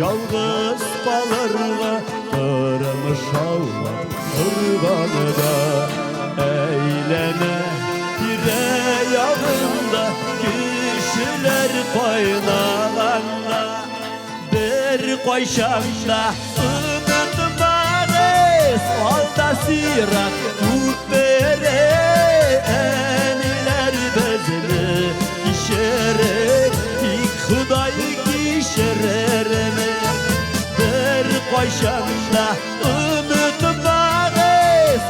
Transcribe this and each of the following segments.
yalnız kalırga kırmış Allah kurbanı da eyleme pire yanında kişiler kaynağında bir koyşanda ümit alda sirak kubere eniler bezini işere ilk Huday işereme bir koyşanda ümit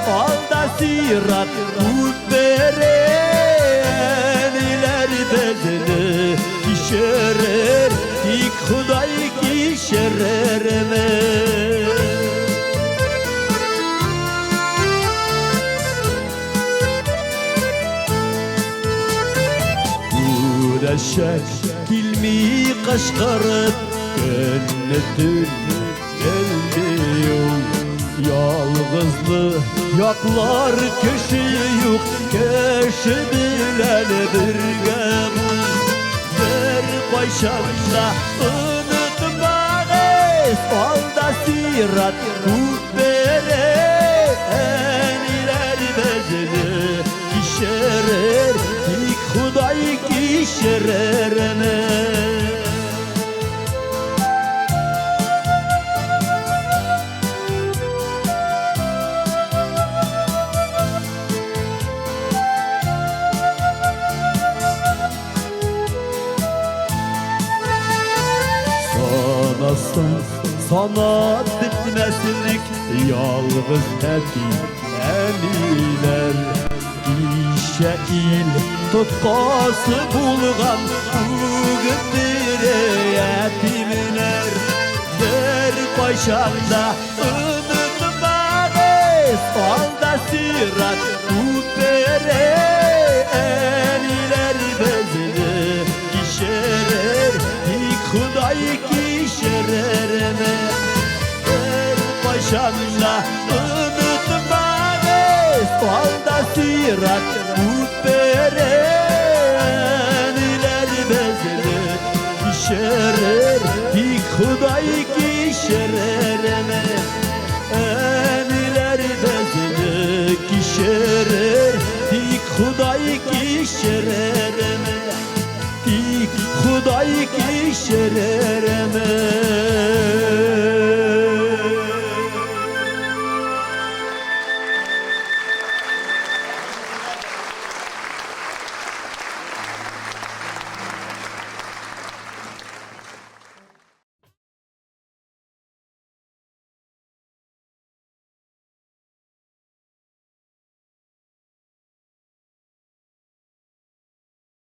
alda sirak kubere eniler bezini işerer ilk Huday işereme Güneşe kilmi kaşkarıp cennetin gelmiyor Yalnızlı yaklar köşe yok köşe bilen birge bir başında unutmayız alda sirat kubere eniler bezini işerer ilk Huday işereme sana bitmeslik yalnız emiler İşe il tutkası bulgan ugıttır yetimler bir başanda unutmayız alda sirat kubere eniler bezini işerer ilk Huday işereme bir başanda unutmayız alda sirat kubere eniler bezini işerer ilk Huday işereme eniler bezini işerer ilk Huday işereme ilk Huday işereme